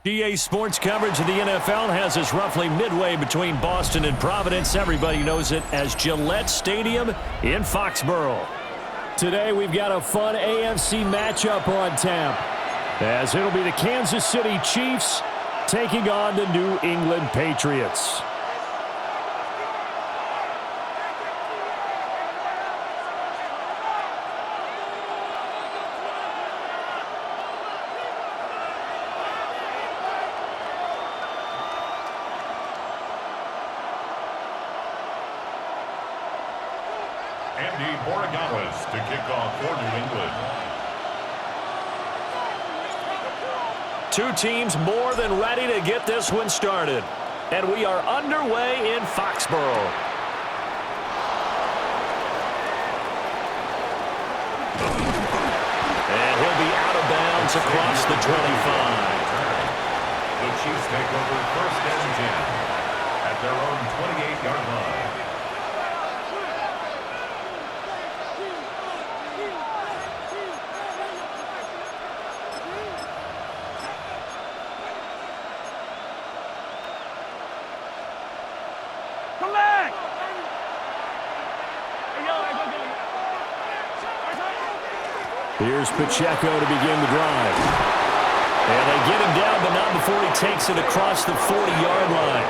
GA Sports coverage of the NFL has us roughly midway between Boston and Providence. Everybody knows it as Gillette Stadium in Foxborough. Today we've got a fun AFC matchup on tap, as it'll be the Kansas City Chiefs taking on the New England Patriots. Andy Borregales to kick off for New England. Two teams more than ready to get this one started. And we are underway in Foxborough. And he'll be out of bounds across the 25. The Chiefs take over first and 10 at their own 28-yard line. Here's Pacheco to begin the drive. And they get him down, but not before he takes it across the 40-yard line.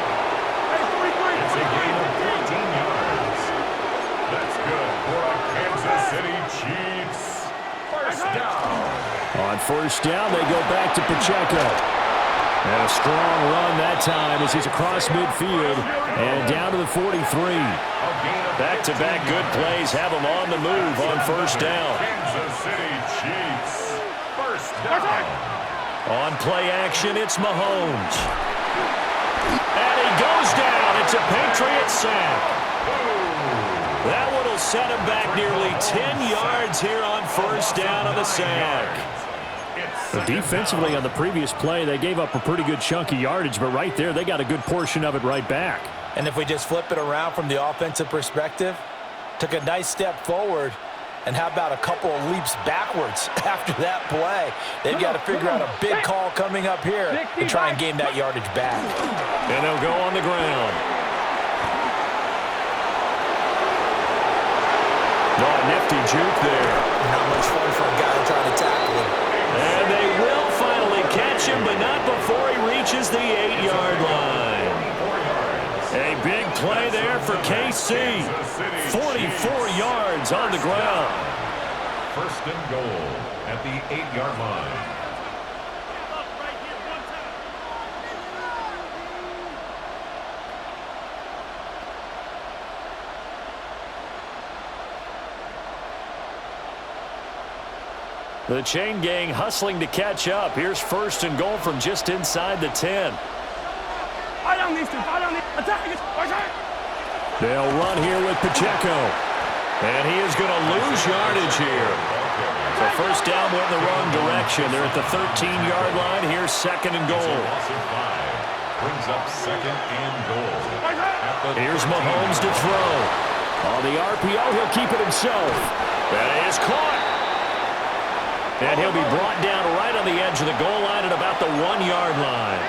It's a gain of 13 yards. That's good for our Kansas City Chiefs. First down. On first down, they go back to Pacheco. And a strong run that time as he's across midfield and down to the 43. Back-to-back good plays have him on the move on first down. Kansas City Chiefs. First down. On play action, it's Mahomes. And he goes down. It's a Patriot sack. That one will set him back nearly 10 yards here on first down on the sack. Defensively on the previous play, they gave up a pretty good chunk of yardage, but right there, they got a good portion of it right back. And if we just flip it around from the offensive perspective, took a nice step forward, and how about a couple of leaps backwards after that play? They've got to figure out a big call coming up here and try and gain that yardage back. And they'll go on the ground. Oh, nifty juke there. Not much fun for a guy trying to tackle him. And they will finally catch him, but not before he reaches the 8-yard line. A big play there for KC. 44 yards on the ground. First and goal at the 8-yard line. The chain gang hustling to catch up. Here's first and goal from just inside the 10. They'll run here with Pacheco. And he is going to lose yardage here. So first down went in the wrong direction. They're at the 13-yard line. Here's second and goal. Brings up second and goal. Here's Mahomes to throw. On the RPO, he'll keep it himself. That is caught. And he'll be brought down right on the edge of the goal line at about the 1-yard line.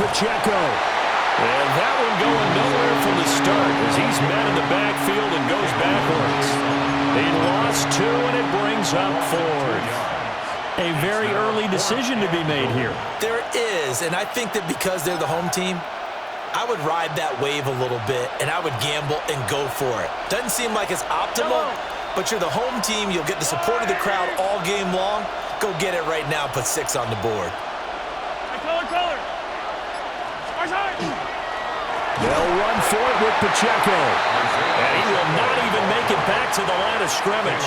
Pacheco. And that one going nowhere from the start as he's met in the backfield and goes backwards. He lost 2 and it brings up 4. A very early decision to be made here. There is, and I think that because they're the home team, I would ride that wave a little bit, and I would gamble and go for it. Doesn't seem like it's optimal, but you're the home team. You'll get the support of the crowd all game long. Go get it right now. Put 6 on the board. They'll run for it with Pacheco. And he will not even make it back to the line of scrimmage.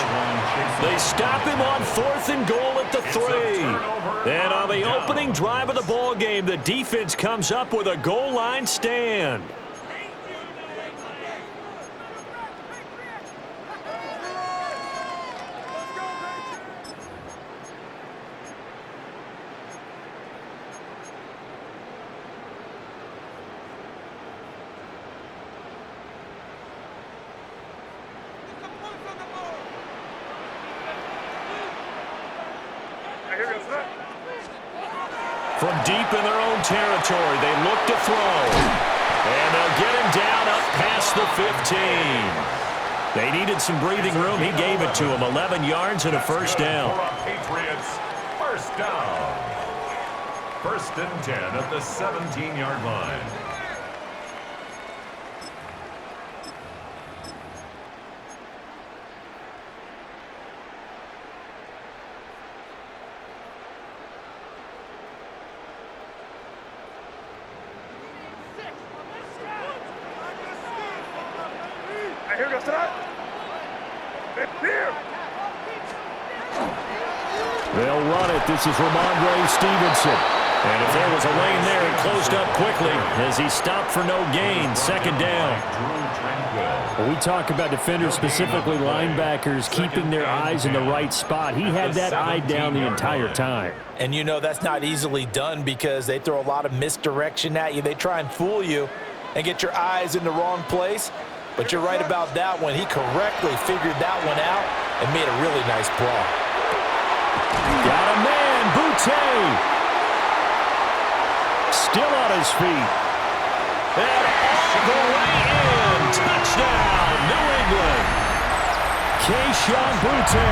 They stop him on 4th and goal at the 3. And on the opening drive of the ball game, the defense comes up with a goal line stand. them deep in their own territory. They look to throw. And they'll get him down up past the 15. They needed some breathing room. He gave it to them. 11 yards and a first down. Patriots, first down. First and 10 at the 17-yard line. They'll run it. This is Ramondre Stevenson. And if there was a lane there, it closed up quickly as he stopped for no gain. Second down. When we talk about defenders, specifically linebackers, keeping their eyes in the right spot, he had that eye down the entire time. And you know that's not easily done because they throw a lot of misdirection at you. They try and fool you and get your eyes in the wrong place. But you're right about that one. He correctly figured that one out and made a really nice play. Got a man, Boutte. Still on his feet. And all the way in. Touchdown, New England. Kayshon Boutte,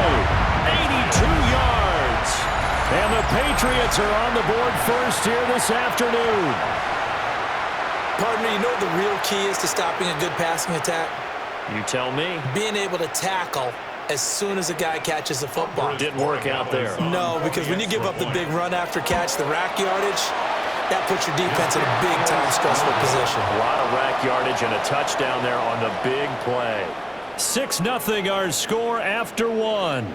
82 yards. And the Patriots are on the board first here this afternoon. Pardon me, you know what the real key is to stopping a good passing attack? You tell me. Being able to tackle as soon as a guy catches the football. Didn't work out there. No, because when you give up the big run after catch, the rack yardage, that puts your defense in a big-time stressful position. A lot of rack yardage and a touchdown there on the big play. 6-0 our score after one.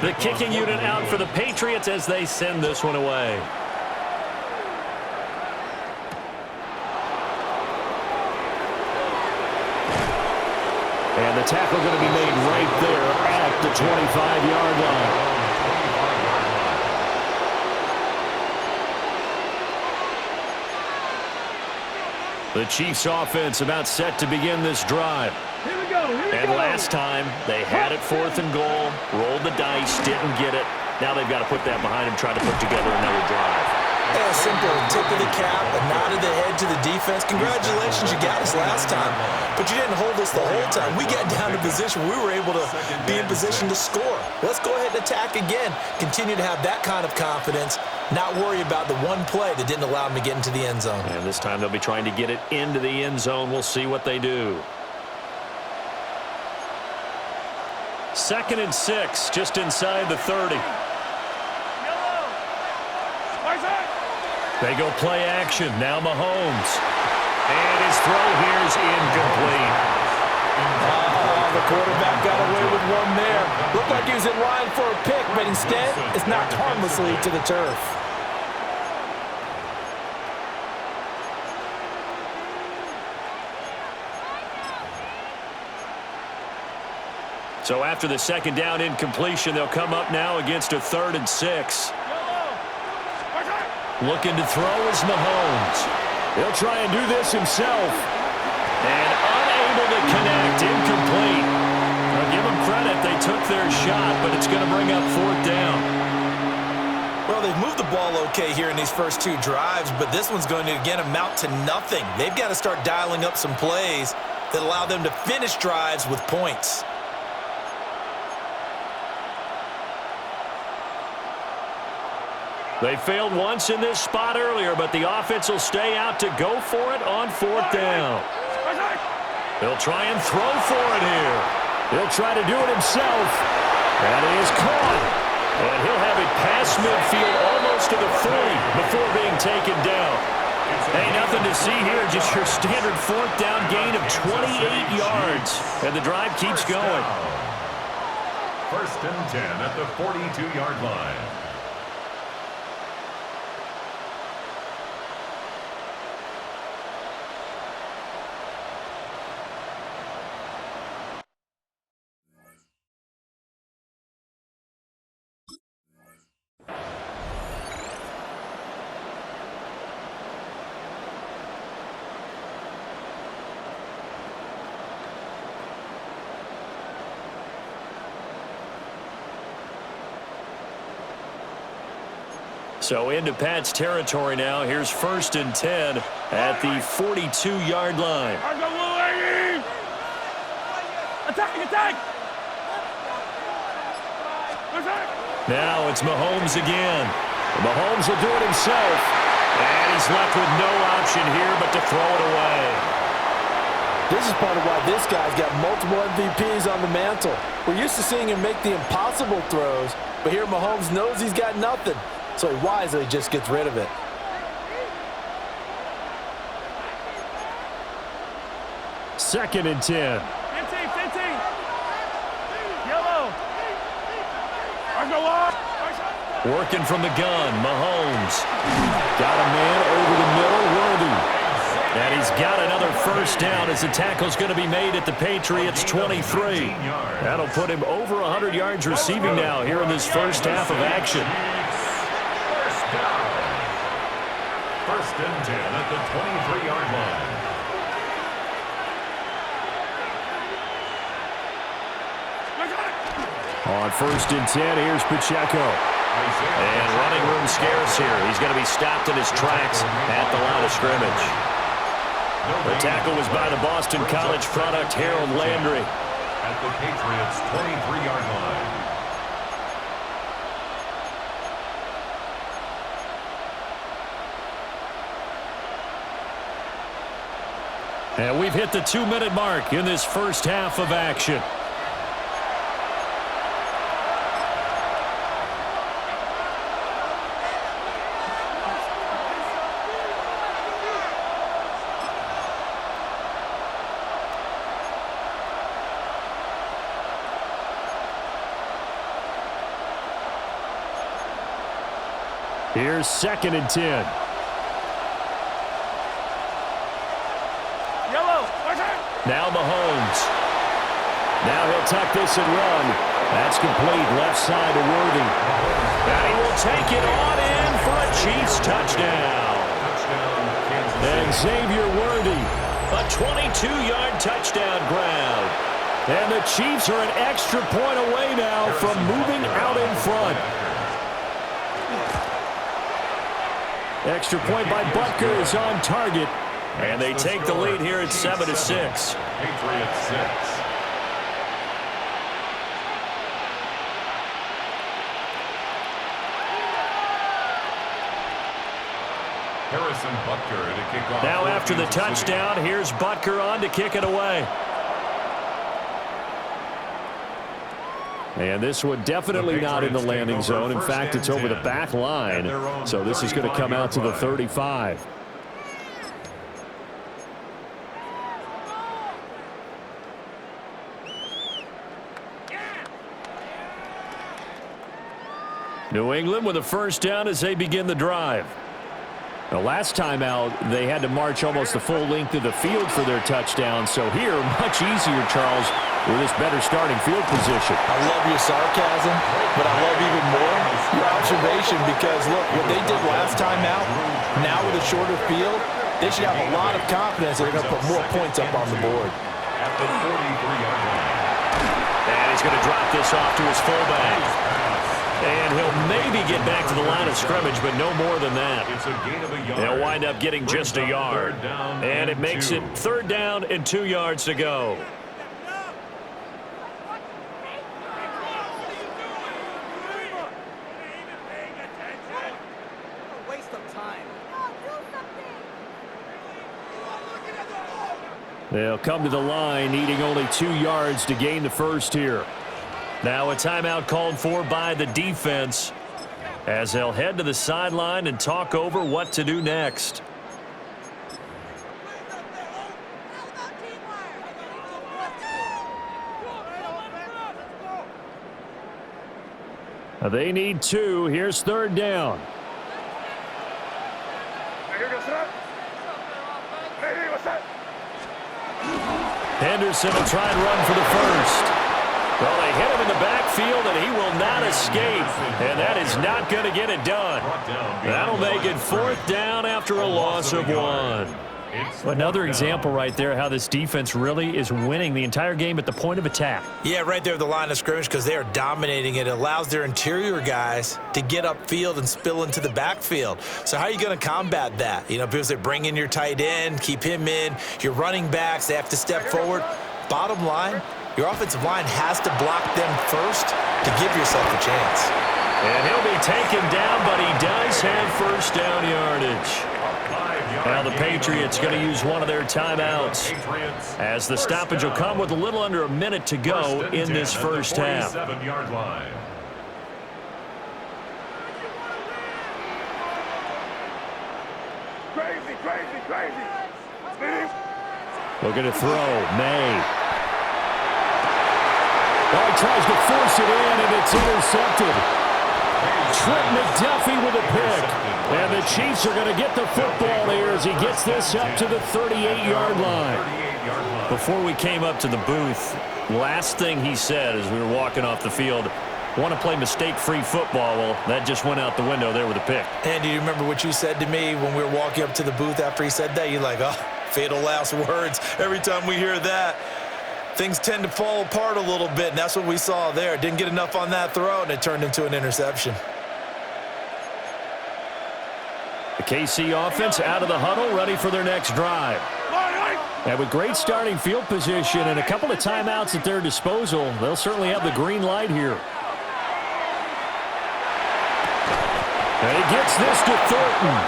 The kicking unit out for the Patriots as they send this one away. And the tackle going to be made right there at the 25-yard line. The Chiefs offense about set to begin this drive. And last time, they had it 4th and goal, rolled the dice, didn't get it. Now they've got to put that behind them, try to put together another drive. Yeah, simple tip of the cap, a nod of the head to the defense. Congratulations, you got us last time, but you didn't hold us the whole time. We got down to position. We were able to be in position to score. Let's go ahead and attack again. Continue to have that kind of confidence, not worry about the one play that didn't allow them to get into the end zone. And this time they'll be trying to get it into the end zone. We'll see what they do. 2nd and 6, just inside the 30. They go play action. Now Mahomes. And his throw here is incomplete. The quarterback got away with one there. Looked like he was in line for a pick, but instead, it's knocked harmlessly to the turf. So after the 2nd down incompletion, they'll come up now against a 3rd and 6. Looking to throw is Mahomes. He'll try and do this himself. And unable to connect, incomplete. I'll give them credit, they took their shot, but it's going to bring up 4th down. Well, they've moved the ball okay here in these first 2 drives, but this one's going to, again, amount to nothing. They've got to start dialing up some plays that allow them to finish drives with points. They failed once in this spot earlier, but the offense will stay out to go for it on 4th down. They'll try and throw for it here. He'll try to do it himself. And he is caught. And he'll have it past midfield almost to the 30 before being taken down. Hey, nothing to see here, just your standard 4th down gain of 28 yards. And the drive keeps going. 1st and 10 at the 42-yard line. So into Pat's territory now. Here's 1st and 10 at the 42-yard line. Attack! Now it's Mahomes again. Mahomes will do it himself. And he's left with no option here but to throw it away. This is part of why this guy's got multiple MVPs on the mantle. We're used to seeing him make the impossible throws, but here Mahomes knows he's got nothing, so he wisely just gets rid of it. Second and 10. 15. Yellow. Working from the gun, Mahomes. Got a man over the middle, Worthy. And he's got another first down as the tackle's going to be made at the Patriots' 23. That'll put him over 100 yards receiving now here in this first half of action. First and 10 at the 23-yard line. On 1st and 10, here's Pacheco. And running room scarce here. He's going to be stopped in his tracks at the line of scrimmage. The tackle was by the Boston College product, Harold Landry. At the Patriots' 23-yard line. And we've hit the 2-minute mark in this first half of action. Here's 2nd and 10. Now Mahomes. Now he'll tuck this and run. That's complete, left side to Worthy. And he will take it on in for a Chiefs touchdown. And Xavier Worthy, a 22-yard touchdown grab. And the Chiefs are an extra point away now from moving out in front. Extra point by Butker is on target. And they take the lead here at 7-6. Patriots 6. Harrison Butker to kick off. Now after the touchdown, here's Butker on to kick it away. And this one definitely not in the landing zone. In fact, it's over the back line. So this is going to come out to the 35. New England with a first down as they begin the drive. The last time out, they had to march almost the full length of the field for their touchdown. So here, much easier, Charles, with this better starting field position. I love your sarcasm, but I love even more your observation because, look, what they did last time out, now with a shorter field, they should have a lot of confidence they're going to put more points up on the board. At the 43-yard line. And he's going to drop this off to his fullback. And he'll maybe get back to the line of scrimmage, but no more than that. It's a gain of a yard. They'll wind up getting just a yard. And it makes it 3rd down and 2 yards to go. They'll come to the line, needing only 2 yards to gain the first here. Now a timeout called for by the defense as they'll head to the sideline and talk over what to do next. They need 2. Here's 3rd down. Henderson will try and run for the first. Well, they hit him in the backfield, and he will not escape. And that is not going to get it done. That'll make it 4th down after a loss of 1. Another example right there how this defense really is winning the entire game at the point of attack. Yeah, right there at the line of scrimmage because they are dominating it. It allows their interior guys to get upfield and spill into the backfield. So how are you going to combat that? You know, because they bring in your tight end, keep him in. Your running backs, they have to step forward. Bottom line, your offensive line has to block them first to give yourself a chance. And he'll be taken down, but he does have first down yardage. Now the Patriots going to use one of their timeouts as the stoppage will come with a little under a minute to go in this first half. Looking to throw, May. Well, he tries to force it in, and it's intercepted. Trent McDuffie with a pick. And the Chiefs are going to get the football here as he gets this up to the 38-yard line. Before we came up to the booth, last thing he said as we were walking off the field, want to play mistake-free football. Well, that just went out the window there with a pick. And do you remember what you said to me when we were walking up to the booth after he said that? You're like, oh, fatal last words. Every time we hear that, things tend to fall apart a little bit, and that's what we saw there. Didn't get enough on that throw, and it turned into an interception. The KC offense out of the huddle, ready for their next drive. And with great starting field position and a couple of timeouts at their disposal, they'll certainly have the green light here. And he gets this to Thornton.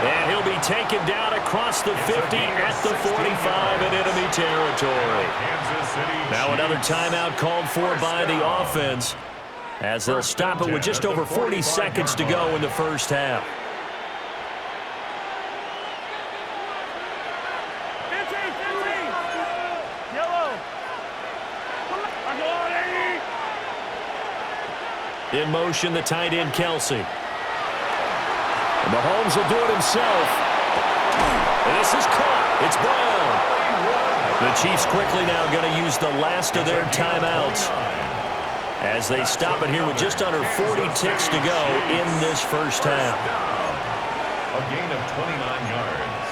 And he'll be taken down across the 50 at the 45 in enemy territory. Now another timeout called for by the offense as they'll stop it with just over 40 seconds to go in the first half. In motion, the tight end, Kelsey. And Mahomes will do it himself. And this is caught. It's Brown. The Chiefs quickly now going to use the last of their timeouts as they stop it here with just under 40 ticks to go in this first half. A gain of 29 yards.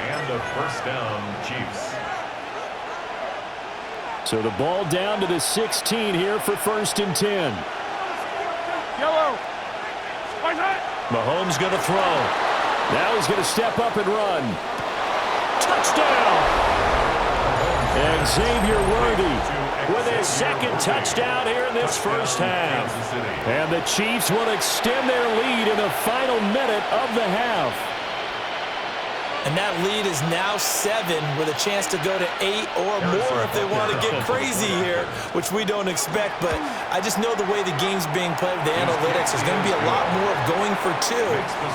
And a first down, Chiefs. So the ball down to the 16 here for 1st and 10. Mahomes going to throw. Now he's going to step up and run. Touchdown! And Xavier Worthy with his second touchdown here in this first half. And the Chiefs will extend their lead in the final minute of the half. And that lead is now 7 with a chance to go to 8 or more if they want to get crazy here, which we don't expect. But I just know the way the game's being played with the analytics, there's going to be a lot more of going for 2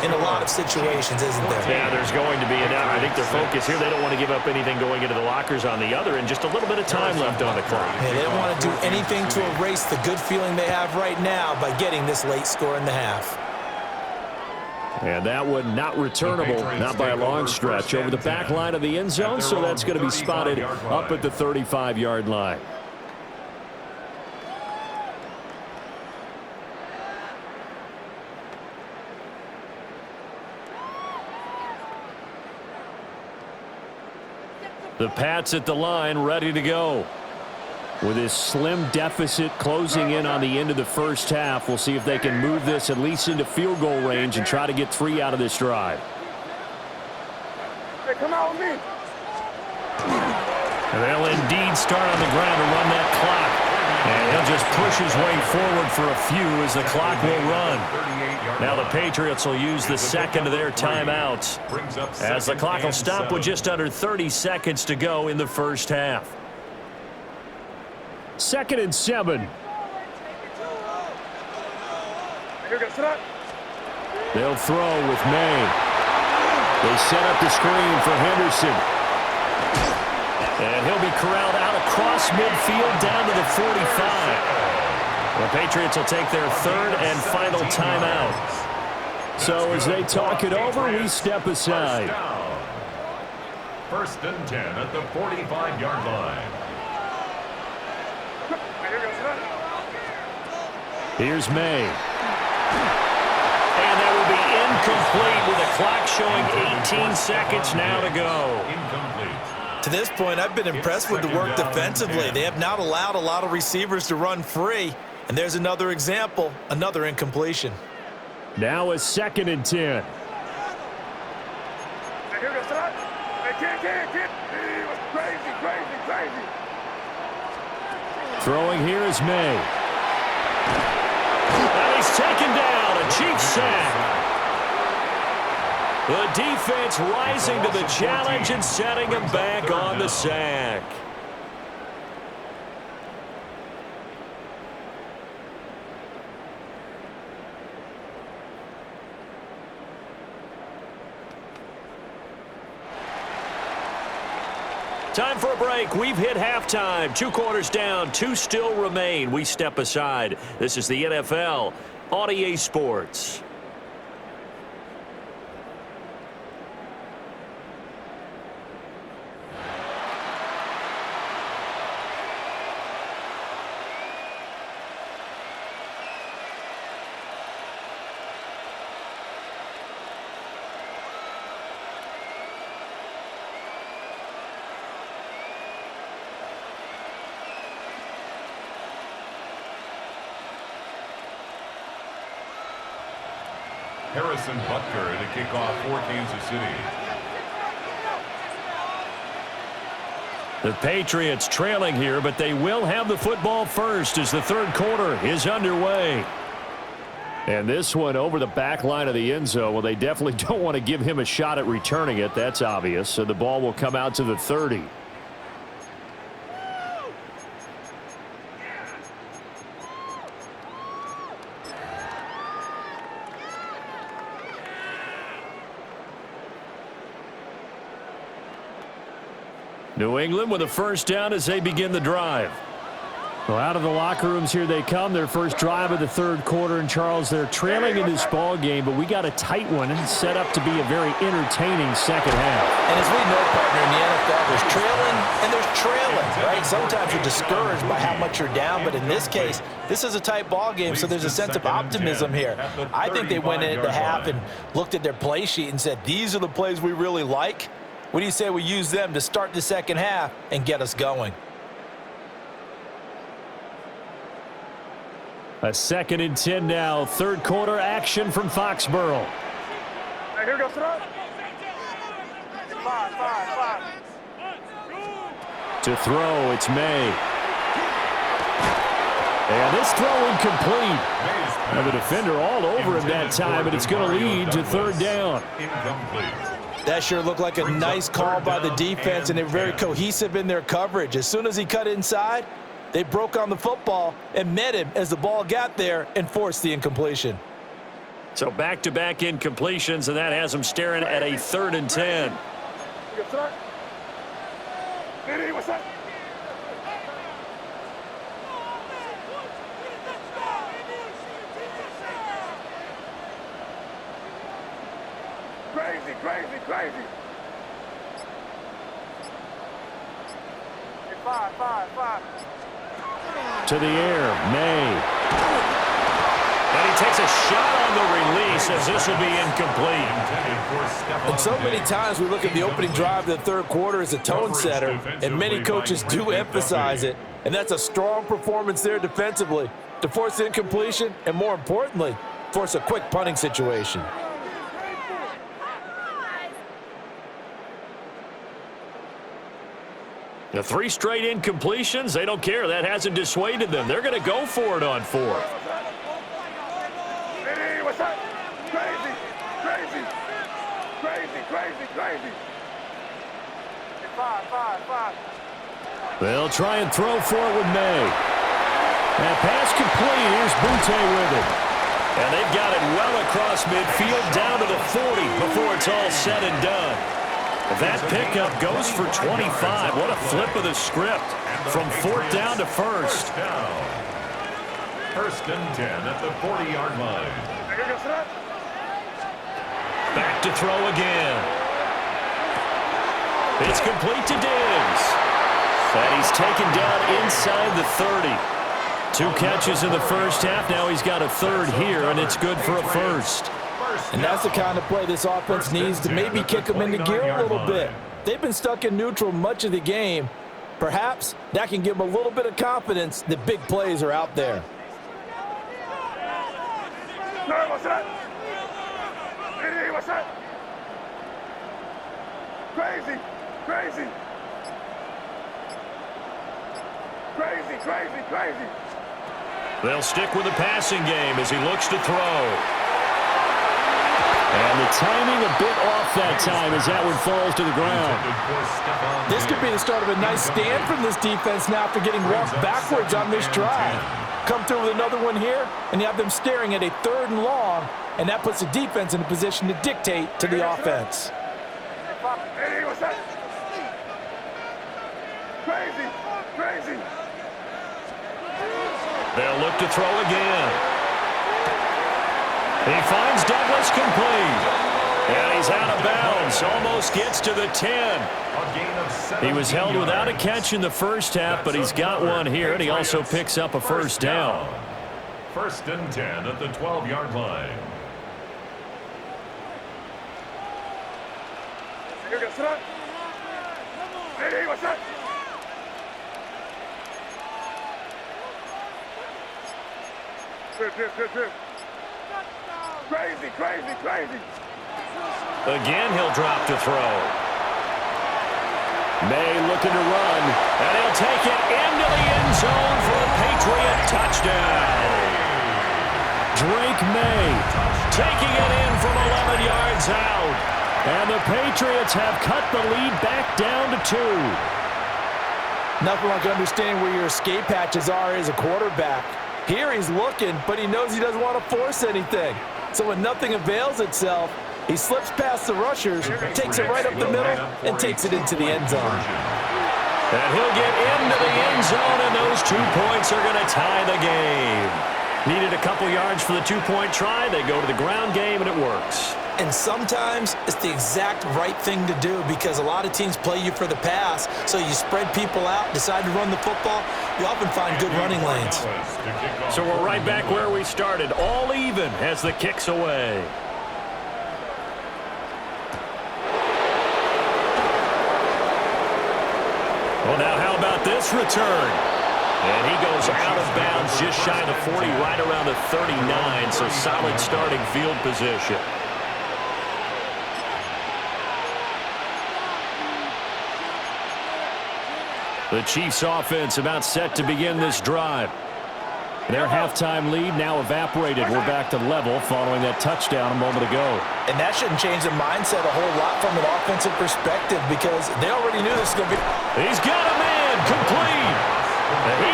in a lot of situations, isn't there? Yeah, there's going to be. And I think their focus here, they don't want to give up anything going into the lockers on the other, and just a little bit of time left on the clock. Yeah, they don't want to do anything to erase the good feeling they have right now by getting this late score in the half. And that one not returnable, not by a long stretch, over the back line of the end zone, so that's going to be spotted up at the 35-yard line. The Pats at the line, ready to go. With this slim deficit closing in on the end of the first half, we'll see if they can move this at least into field goal range and try to get 3 out of this drive. Hey, come out with me. And they'll indeed start on the ground to run that clock. And he'll just push his way forward for a few as the clock will run. Now the Patriots will use the second of their timeouts as the clock will stop with just under 30 seconds to go in the first half. 2nd and 7. They'll throw with May. They set up the screen for Henderson. And he'll be corralled out across midfield down to the 45. The Patriots will take their 3rd and final timeout. So as they talk it over, we step aside. 1st and 10 at the 45-yard line. Here's May. And that will be incomplete with the clock showing 18 seconds now to go. Incomplete. To this point, I've been impressed with the work defensively. They have not allowed a lot of receivers to run free. And there's another example, another incompletion. Now a 2nd and 10. Throwing here is May. And he's taken down, a Chiefs sack. The defense rising to the challenge and setting him back on the sack. Time for a break. We've hit halftime. 2 quarters down, 2 still remain. We step aside. This is the NFL on EA Sports. Harrison Butker to kick off for Kansas City. The Patriots trailing here, but they will have the football first as the 3rd quarter is underway. And this one over the back line of the end zone. Well, they definitely don't want to give him a shot at returning it. That's obvious. So the ball will come out to the 30. New England with a first down as they begin the drive. Well, out of the locker rooms here they come. Their first drive of the 3rd quarter. And, Charles, they're trailing in this ball game, but we got a tight one and set up to be a very entertaining second half. And as we know, partner, in the NFL, there's trailing and there's trailing, right? Sometimes you're discouraged by how much you're down, but in this case, this is a tight ball game, so there's a sense of optimism here. I think they went into half and looked at their play sheet and said, these are the plays we really like. What do you say we use them to start the second half and get us going? A 2nd and 10 now. 3rd quarter action from Foxborough. Hey, here goes throw. Five. To throw, it's May. And this throw incomplete. And the defender all over him that time, and it's going to lead to 3rd down. Incomplete. That sure looked like a nice call by the defense, and they're very cohesive in their coverage. As soon as he cut inside, they broke on the football and met him as the ball got there and forced the incompletion. So back-to-back incompletions, and that has them staring at a 3rd and 10. What's up? Crazy. Five. To the air, May. And he takes a shot on the release as this will be incomplete. And so many times we look at the opening drive of the 3rd quarter as a tone setter, and many coaches do emphasize it. And that's a strong performance there defensively to force the incompletion and, more importantly, force a quick punting situation. The 3 straight incompletions, they don't care. That hasn't dissuaded them. They're going to go for it on 4th. Hey, what's up? Crazy. Five. They'll try and throw for it with May. And pass complete. Here's Butte with it. And they've got it well across midfield down to the 40 before it's all said and done. That pickup goes for 25. What a flip of the script from 4th down to 1st. First and 10 at the 40-yard line. Back to throw again. It's complete to Diggs. And he's taken down inside the 30. 2 catches in the first half. Now he's got a 3rd here, and it's good for a 1st. And that's the kind of play this offense needs to maybe kick them into gear a little bit. They've been stuck in neutral much of the game. Perhaps that can give them a little bit of confidence that big plays are out there. What's that? What's that? Crazy, crazy. Crazy, crazy, crazy. They'll stick with the passing game as he looks to throw. And the timing a bit off that time as that one falls to the ground. This could be the start of a nice stand from this defense now after getting walked backwards on this drive. Come through with another one here, and you have them staring at a 3rd and long, and that puts the defense in a position to dictate to the offense. Hey, what's that? Crazy, crazy. They'll look to throw again. He finds Douglas complete. And he's out of bounds. Almost gets to the 10. He was held without a catch in the first half, but he's got one here, and he also picks up a first down. 1st and 10 at the 12-yard line. Hey, what's that? Good. Crazy, crazy, crazy. Again, he'll drop to throw. May looking to run, and he'll take it into the end zone for a Patriot touchdown. Drake May taking it in from 11 yards out. And the Patriots have cut the lead back down to 2. Nothing like understanding where your escape hatches are as a quarterback. Here he's looking, but he knows he doesn't want to force anything. So when nothing avails itself, he slips past the rushers, takes it right up the middle, and takes it into the end zone. And he'll get into the end zone, and those 2 points are going to tie the game. Needed a couple yards for the 2-point try. They go to the ground game, and it works. And sometimes it's the exact right thing to do because a lot of teams play you for the pass, so you spread people out, decide to run the football. You often find good running lanes. So we're right back where we started, all even as the kick's away. Well, now how about this return? And he goes out of bounds just shy of the 40, right around the 39, so solid starting field position. The Chiefs offense about set to begin this drive. Their halftime lead now evaporated. We're back to level following that touchdown a moment ago. And that shouldn't change the mindset a whole lot from an offensive perspective because they already knew this was going to be. He's got a man complete.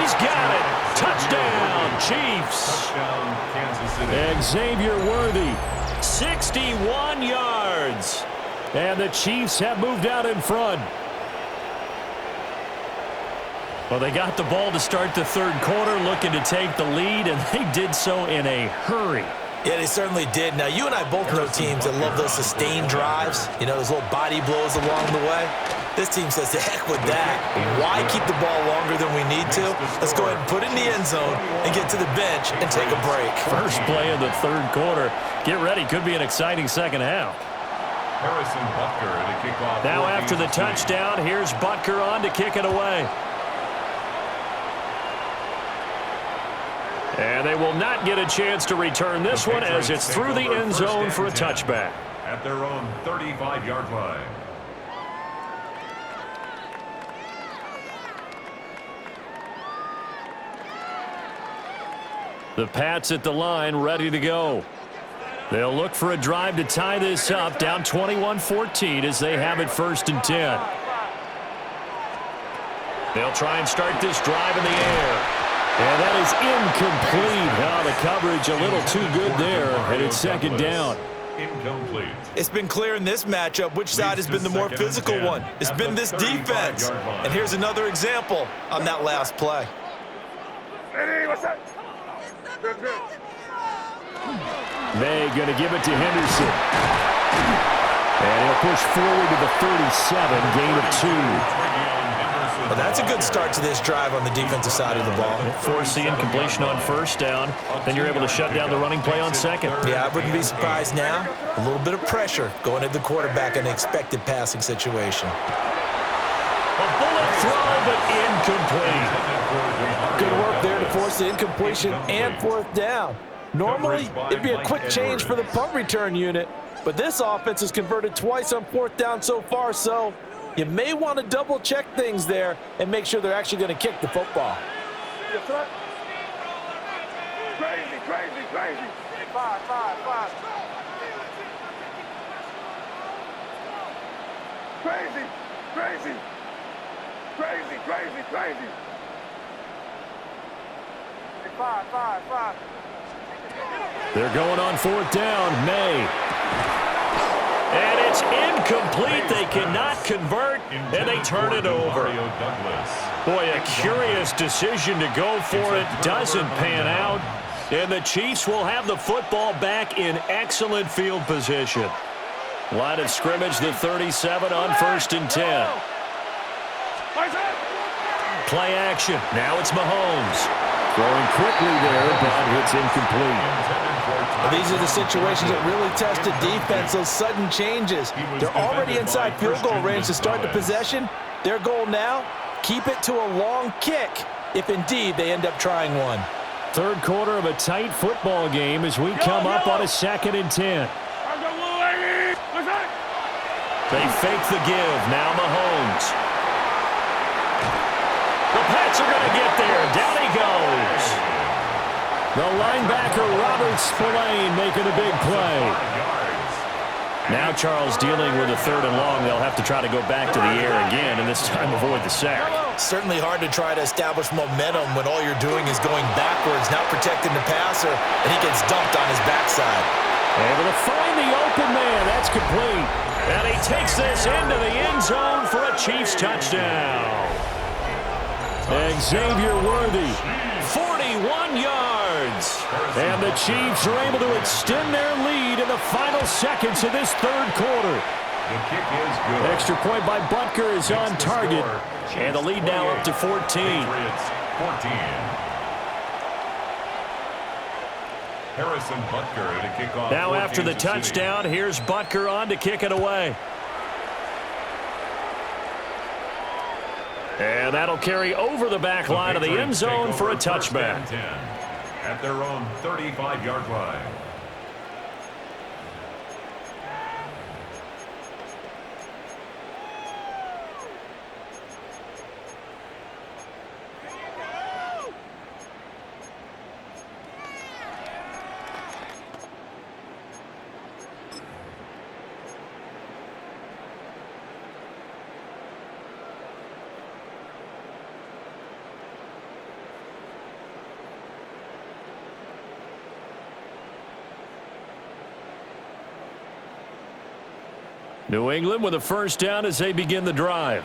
He's got it. Touchdown, Chiefs. Xavier Worthy, 61 yards. And the Chiefs have moved out in front. Well, they got the ball to start the 3rd quarter, looking to take the lead, and they did so in a hurry. Yeah, they certainly did. Now, you and I both know teams that love those sustained drives, you know, those little body blows along the way. This team says, the heck with that. Why keep the ball longer than we need to? Let's go ahead and put it in the end zone and get to the bench and take a break. First play of the 3rd quarter. Get ready. Could be an exciting second half. Harrison Butker to kick off. Now after the touchdown, here's Butker on to kick it away. And they will not get a chance to return this one as it's through the end zone for a touchback. At their own 35-yard line. The Pats at the line, ready to go. They'll look for a drive to tie this up, down 21-14 as they have it 1st and 10. They'll try and start this drive in the air. And that is incomplete. Now the coverage a little too good there, and it's 2nd down. Incomplete. It's been clear in this matchup which side has been the more physical one. It's been this defense. And here's another example on that last play. Hey, what's that? Good. May going to give it to Henderson. And he'll push forward to the 37, gain of 2. Well, that's a good start to this drive on the defensive side of the ball. Force the incompletion on first down. Then you're able to shut down the running play on second. Yeah, I wouldn't be surprised now. A little bit of pressure going at the quarterback in an expected passing situation. A bullet throw, but incomplete. Good work there to force the incompletion and fourth down. Normally, it'd be a quick change for the punt return unit, but this offense has converted twice on fourth down so far, so you may want to double-check things there and make sure they're actually going to kick the football. Yes, sir. Crazy, crazy, crazy. Five. Crazy, crazy. Crazy, crazy, crazy. Five. They're going on fourth down. May. And it's incomplete. They cannot convert, and they turn it over. Boy, a curious decision to go for it. Doesn't pan out. And the Chiefs will have the football back in excellent field position. Line of scrimmage, the 37 on 1st and 10. Play action. Now it's Mahomes. Throwing quickly there, but it's incomplete. These are the situations that really test a defense, those sudden changes. They're already inside field goal range to start the possession. Their goal now, keep it to a long kick, if indeed they end up trying one. Third quarter of a tight football game as we come up on a 2nd and 10. They fake the give. Now Mahomes. The Pats are going to get there. Down he goes. The linebacker, Robert Spillane, making a big play. Now Charles dealing with a 3rd and long. They'll have to try to go back to the air again, and this time avoid the sack. Certainly hard to try to establish momentum when all you're doing is going backwards, not protecting the passer, and he gets dumped on his backside. Able to find the open man. That's complete. And he takes this into the end zone for a Chiefs touchdown. Xavier Worthy, 41 yards. And the Chiefs are able to extend their lead in the final seconds of this 3rd quarter. The kick is good. Extra point by Butker is on target. And the lead now up to 14. Patriots 14. Harrison Butker to kick off. Now for after the Kansas City. touchdown, here's Butker on to kick it away. And that'll carry over the back line of the end zone for a touchback. 10 at their own 35-yard line. New England with a first down as they begin the drive.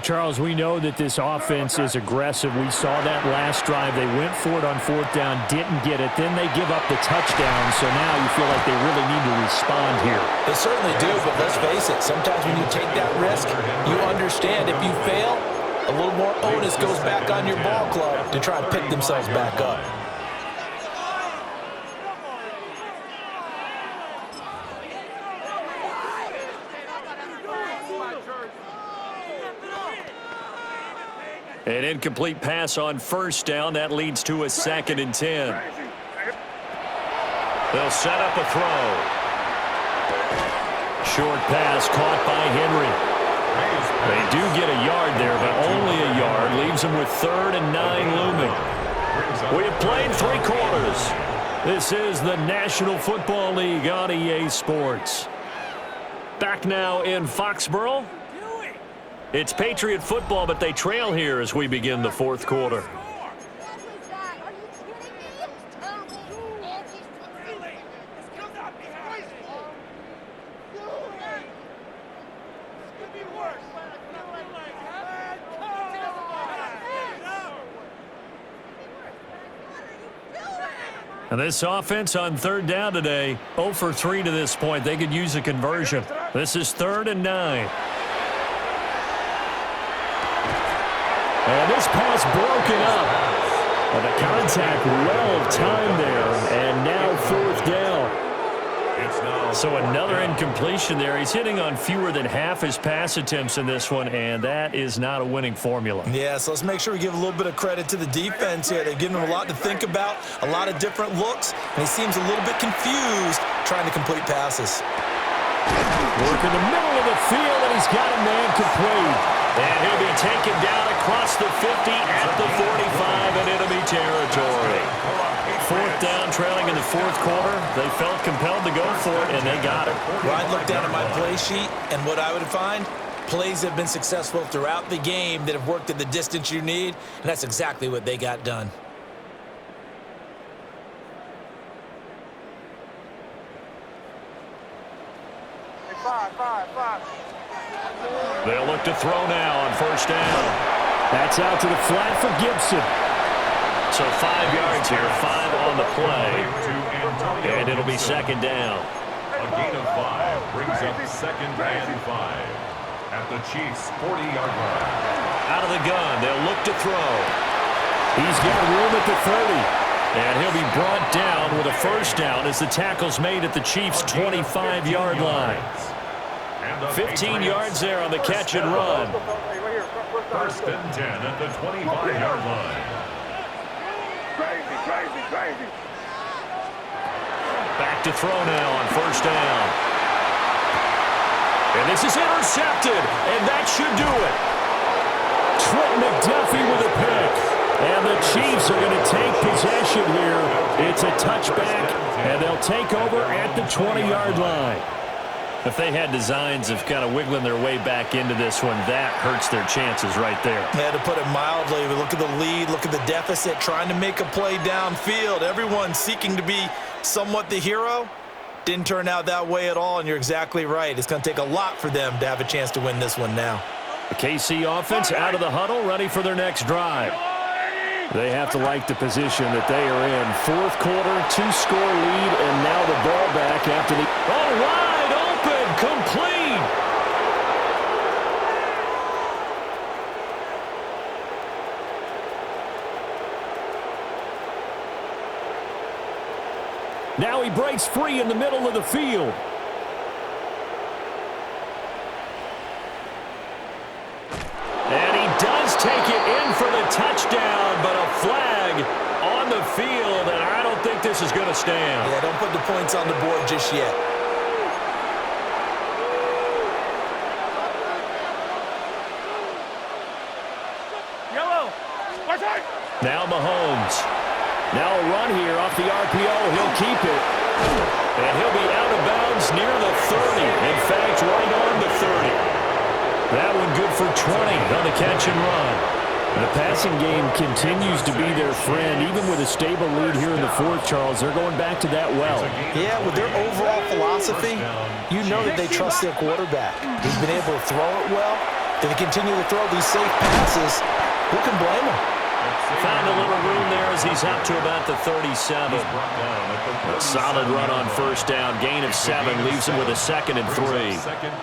Charles, we know that this offense is aggressive. We saw that last drive. They went for it on fourth down, didn't get it. Then they give up the touchdown, so now you feel like they really need to respond here. They certainly do, but let's face it, sometimes when you take that risk, you understand if you fail, a little more onus goes back on your ball club to try and pick themselves back up. An incomplete pass on first down. That leads to a 2nd and 10. They'll set up a throw. Short pass caught by Henry. They do get a yard there, but only a yard. Leaves them with 3rd and 9 looming. We have played 3 quarters. This is the National Football League on EA Sports. Back now in Foxborough. It's Patriot football, but they trail here as we begin the 4th quarter. And this offense on 3rd down today, 0 for 3 to this point. They could use a conversion. This is 3rd and 9. this pass broken up. Well, the contact well timed there, and now fourth down. So another incompletion there. He's hitting on fewer than half his pass attempts in this one, and that is not a winning formula. Yeah, so let's make sure we give a little bit of credit to the defense here. They've given him a lot to think about, a lot of different looks, and he seems a little bit confused trying to complete passes. Work in the middle of the field, and he's got a man complete. And he'll be taken down across the 50 at the 45 in enemy territory. Fourth down, trailing in the fourth quarter. They felt compelled to go for it, and they got it. Well, I'd look down at my play sheet, and what I would find, plays have been successful throughout the game that have worked at the distance you need, and that's exactly what they got done. Five. They'll look to throw now on first down. That's out to the flat for Gibson. So 5 yards here, 5 on the play. And it'll be second down. A gain of 5 brings up second and 5 at the Chiefs' 40-yard line. Out of the gun, they'll look to throw. He's got room at the 30. And he'll be brought down with a first down as the tackle's made at the Chiefs' 25-yard line. 15 yards there on the catch and run. First and 10 at the 25-yard line. Crazy. Back to throw now on first down. And this is intercepted, and that should do it. Trent McDuffie with a pick. And the Chiefs are going to take possession here. It's a touchback, and they'll take over at the 20-yard line. If they had designs of kind of wiggling their way back into this one, that hurts their chances right there. Yeah, to put it mildly, we look at the lead, look at the deficit, trying to make a play downfield. Everyone seeking to be somewhat the hero. Didn't turn out that way at all, and you're exactly right. It's going to take a lot for them to have a chance to win this one now. The KC offense out of the huddle, ready for their next drive. They have to like the position that they are in. Fourth quarter, 2-score lead, and now the ball back after the... Oh, wide open, complete! Now he breaks free in the middle of the field. And he does take it in for the touchdown, but a flag on the field, and I don't think this is going to stand. Yeah, don't put the points on the board just yet. Now Mahomes. Now a run here off the RPO. He'll keep it. And he'll be out of bounds near the 30. In fact, right on the 30. That one good for 20 on the catch and run. The passing game continues to be their friend. Even with a stable lead here in the fourth, Charles, they're going back to that well. Yeah, with their overall philosophy, you know that they trust their quarterback. He's been able to throw it well. If they continue to throw these safe passes, who can blame them? Found a little room there as he's up to about the 37. A solid run on first down. Gain of 7 leaves him with a 2nd and 3.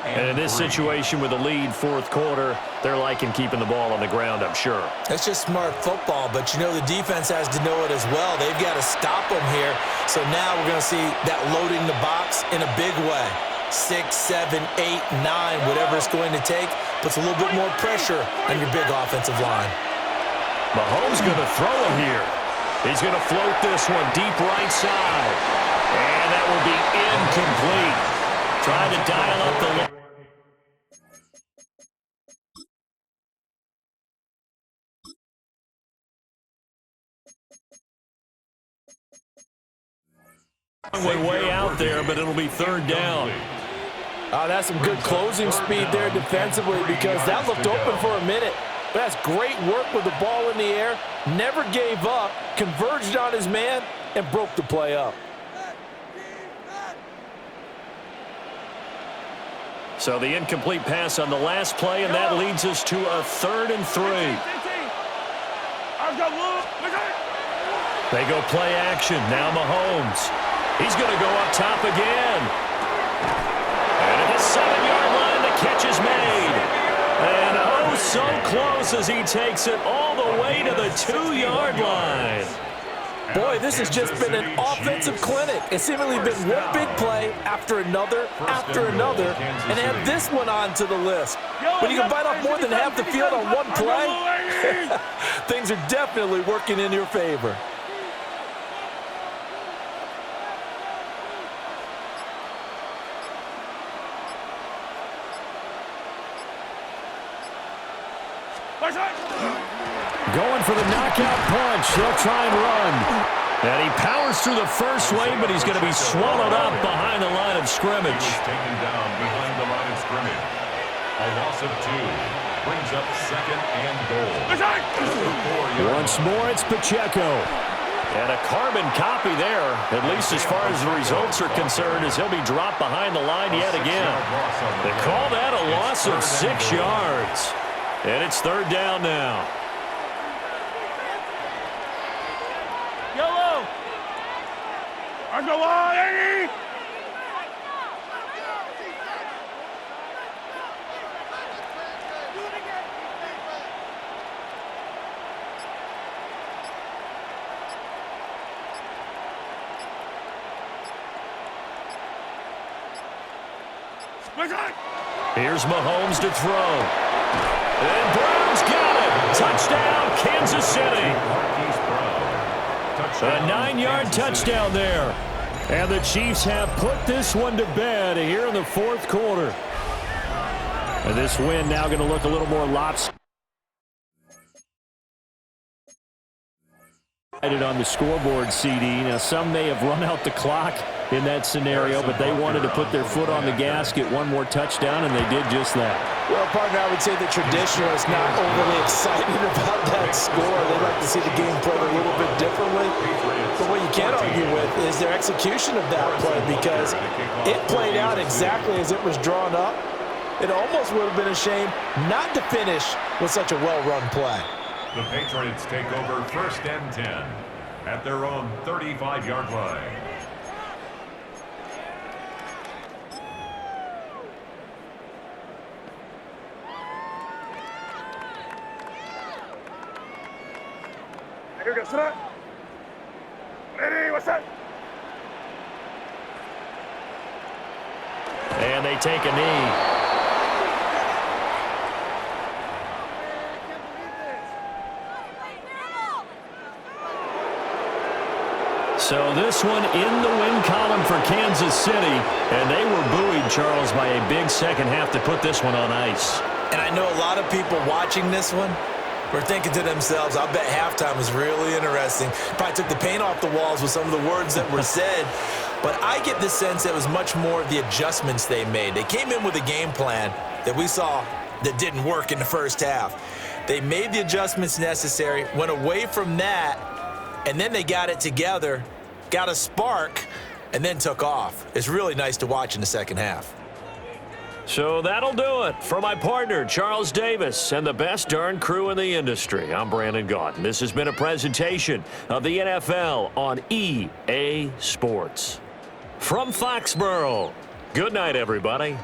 And in this situation with a lead fourth quarter, they're liking keeping the ball on the ground, I'm sure. It's just smart football, but you know the defense has to know it as well. They've got to stop them here. So now we're going to see that loading the box in a big way. 6, 7, 8, 9, whatever it's going to take, puts a little bit more pressure on your big offensive line. Mahomes going to throw it here. He's going to float this one deep right side. And that will be incomplete. Trying to dial up the went way out there, but it'll be third down. That's some good closing speed there defensively because that looked open for a minute. But that's great work with the ball in the air. Never gave up, converged on his man, and broke the play up. So the incomplete pass on the last play, and that leads us to a 3rd and 3. They go play action. Now Mahomes. He's going to go up top again. And at the 7-yard line, the catch is made. And oh, so close as he takes it all the way to the 2-yard line. Boy, this has just been an offensive clinic. It's seemingly been one big play after another, and add this one onto the list. When you can bite off more than half the field on one play, things are definitely working in your favor. Going for the knockout punch. He'll try and run. And he powers through the first wave, but he's going to be swallowed up behind the line of scrimmage. He was taken down behind the line of scrimmage. A loss of 2 brings up 2nd and goal. Once more, it's Pacheco. And a carbon copy there, at least as far as the results are concerned, as he'll be dropped behind the line yet again. They call that a loss of 6 yards. And it's 3rd down now. Yellow! I go on, Eddie! Here's Mahomes to throw. And Brown's got it. Touchdown, Kansas City. A 9-yard touchdown there. And the Chiefs have put this one to bed here in the 4th quarter. And this win now going to look a little more lopsided on the scoreboard, CD. Now, some may have run out the clock in that scenario, but they wanted to put their foot on the gas, get one more touchdown, and they did just that. Well, partner, I would say the traditionalists not overly excited about that score. They'd like to see the game played a little bit differently. But what you can't argue with is their execution of that play, because it played out exactly as it was drawn up. It almost would have been a shame not to finish with such a well-run play. The Patriots take over 1st and 10 at their own 35-yard line. Here we go, sit up. Ready, what's up? And they take a knee. So this one in the win column for Kansas City. And they were buoyed, Charles, by a big second half to put this one on ice. And I know a lot of people watching this one were thinking to themselves, I bet halftime was really interesting. Probably took the paint off the walls with some of the words that were said. But I get the sense it was much more of the adjustments they made. They came in with a game plan that we saw that didn't work in the first half. They made the adjustments necessary, went away from that, and then they got it together, got a spark, and then took off. It's really nice to watch in the second half. So that'll do it for my partner, Charles Davis, and the best darn crew in the industry. I'm Brandon Gaudin. This has been a presentation of the NFL on EA Sports. From Foxborough, good night, everybody.